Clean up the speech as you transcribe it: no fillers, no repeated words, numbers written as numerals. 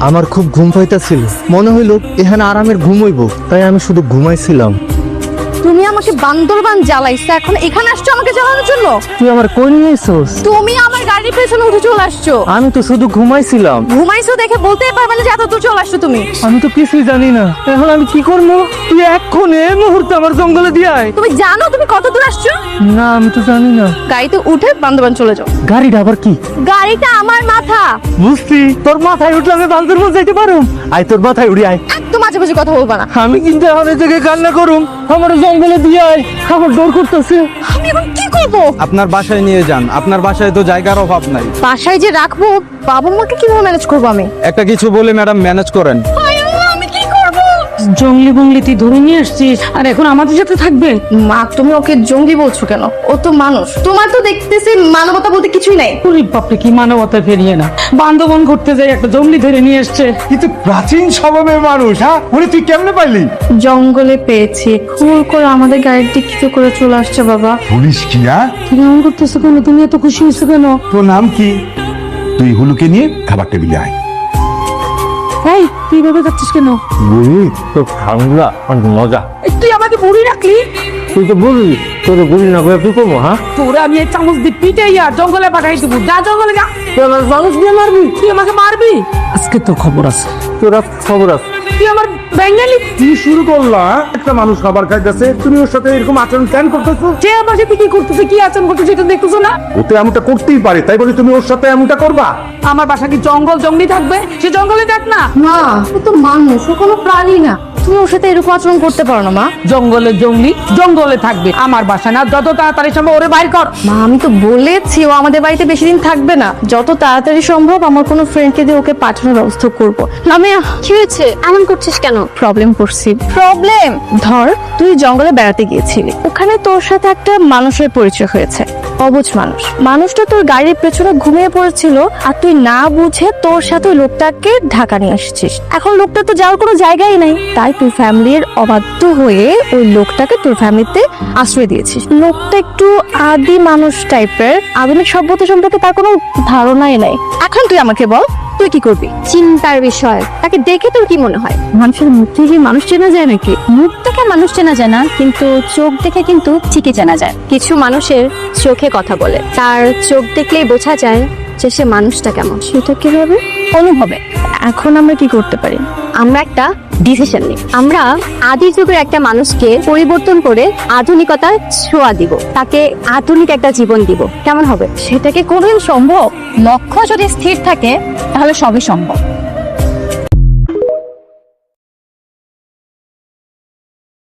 আমার খুব ঘুম পাইতাছিল, মনে হইল এখানে আরামের ঘুম হইব, তাই আমি শুধু ঘুমাইছিলাম। তুমি আমাকে বান্দরবান জ্বালাইছো, এখন এখানে আসছো আমাকে জ্বালানোর জন্য? তুই আমার কই নিয়েছিস? তুমি আমার গাড়ির পেছনে উঠে চলে আসছো। আমি তো শুধু ঘুমাইছিলাম। ঘুমাইছো দেখে বলতেই পারবে না যে এত দূর চলে আসছো তুমি। আমি তো কিছুই জানি না, এখন আমি কি করবো? তুই এক্ষুনি এই মুহূর্তে আমার জঙ্গলে দিয়ে আয়। তুমি জানো তুমি কত দূর আসছো? না, আমি তো জানি না। গাড়িতে উঠে বান্দরবান চলে যাও। গাড়িটা আবার কি? গাড়িটা আমার মাথা। বুঝছি, তোর মাথায় উঠলে আমি বান্দরবান যাইতে পারুম। আয়, তোর মাথায় উড়ি আয়। একদম মাঝে মাঝে কথা বলবা না। আমি কিন্তু এখন এই জায়গায় কান্না করুম। আমার জঙ্গলে দিয়ে আয়, আমার ডর করতেছে। আমি এখন কি করবো? আপনার বাসায় নিয়ে যান, আপনার বাসায় তো জায়গার অভাব নাই। বাসায় যে রাখবো, বাবা মাকে কিভাবে ম্যানেজ করবো আমি? একটা কিছু বলে ম্যাডাম ম্যানেজ করেন। হায় আল্লাহ, আমি কি করবো? জঙ্গলি বঙ্গলি তুই ধরে নিয়ে আসছিস আর এখন আমাদের সাথে থাকবে? মা, তুমি ওকে জঙ্গি বলছো কেন? ও তো মানুষ। তোমার তো দেখতেছি মানবতা বলতে কিছুই নাই। পুরি বাপরে, কি মানবতা ফেরিয়ে না, বান্ধবন ঘুরতে যাই একটা জঙ্গলি ধরে নিয়ে এসছে। কিন্তু প্রাচীন স্বভাবের মানুষ, হ্যাঁ উনি তুই কেমনে পাইলি? জঙ্গলে পেয়েছি, খুল করে আমাদের গাড়ির দিক থেকে করে চলে আসছে বাবা। পুলিশ কি? হ্যাঁ তুমি এমন করতেছো কেন? তুমি এত খুশি হয়েছো কেন? তোর নাম কি? তুই হুলুকে নিয়ে খাবার টেবিলে আয়। এই তুই ভেবে যাচ্ছিস কেন? বুড়ি তো ঠান্ডা, অনেক মজা। এই, তুই আমাকে বুড়ি রাখলি? তুই তো বললি তোর বুড়ি না করে তুই করবো? হ্যাঁ, তোরা আমি এই চামচ দিয়ে পিটাইয়া জঙ্গলে পাঠাই দেবো। যা জঙ্গলে যা। তুই আমার মানুষ দিয়ে মারবি? তুই আমাকে মারবি? আজকে তোর খবর আছে। তোরা খবর আছে? তুই আমার বেঙ্গালি। কি শুরু করলা? একটা মানুষ খাবার খাইতেছে, তুমি ওর সাথে এরকম আচরণ কেন করতেছো? যে আমার সাথে কি করতেছে, কি আচরণ করতেছে, এটা দেখতেছো না? ও তো এমনটা করতেই পারে, তাই বলে তুমি ওর সাথে এমনটা করবা? আমার বাসা কি জঙ্গল? জঙ্গলি থাকবে, সে জঙ্গলে দেখ না। মা, ও তো মানুষ, ও কোনো প্রাণী না। তুমি ওর সাথে এরকম আচরণ করতে পারো না মা। জঙ্গলে জঙ্গলি জঙ্গলে থাকবে, আমার বাসা না। যত তাড়াতাড়ি সম্ভব ওরে বাইর কর। মা, আমি তো বলেছি ও আমাদের বাড়িতে বেশি দিন থাকবে না। যত তাড়াতাড়ি সম্ভব আমার কোনো ফ্রেন্ডকে দিয়ে ওকে পাঠানোর ব্যবস্থা করবো। লামিয়া, কি হয়েছে? এমন করছিস কেন? প্রবলেম করছি। প্রবলেম? ধর, তুই জঙ্গলে বেড়াতে গিয়েছিলি, ওখানে তোর সাথে একটা মানুষের পরিচয় হয়েছে। অবুঝ মানুষ। মানুষটা তোর গাড়ির পেছনে ঘুমিয়ে পড়েছিল, আর তুই না বুঝে তোর সাথে ওই লোকটাকে ঢাকা নিয়ে আসছিস। এখন লোকটা তো যাওয়ার কোনো জায়গাই নাই, তাই তুই ফ্যামিলির অবাধ্য হয়ে ওই লোকটাকে তোর ফ্যামিলিতে আশ্রয় দিয়েছিস। লোকটা একটু আদি মানুষ টাইপের, আধুনিক সভ্যতা সম্পর্কে তার কোনো ধারণাই নাই। এখন তুই আমাকে বল, তুই কি করবি? চিন্তার বিষয়। তাকে দেখে তোর কি মনে হয়? মানুষের মুখ থেকে মানুষ চেনা যায় নাকি? মুখ দেখে মানুষ চেনা যায় না, কিন্তু চোখ দেখে কিন্তু ঠিকই চেনা যায়। কিছু মানুষের চোখে কথা বলে, তার চোখ দেখলেই বোঝা যায় যে সে মানুষটা কেমন। সেটা কিভাবে? অনুভবে। এখন আমরা কি করতে পারি? আমরা একটা ডিসিশন নিই। আমরা আদি যুগের একটা মানুষকে পরিবর্তন করে আধুনিকতার ছোঁয়া দিব, তাকে আধুনিক একটা জীবন দিব। কেমন হবে? সেটাকে কোনোদিন সম্ভব? লক্ষ্য যদি স্থির থাকে তাহলে সবই সম্ভব।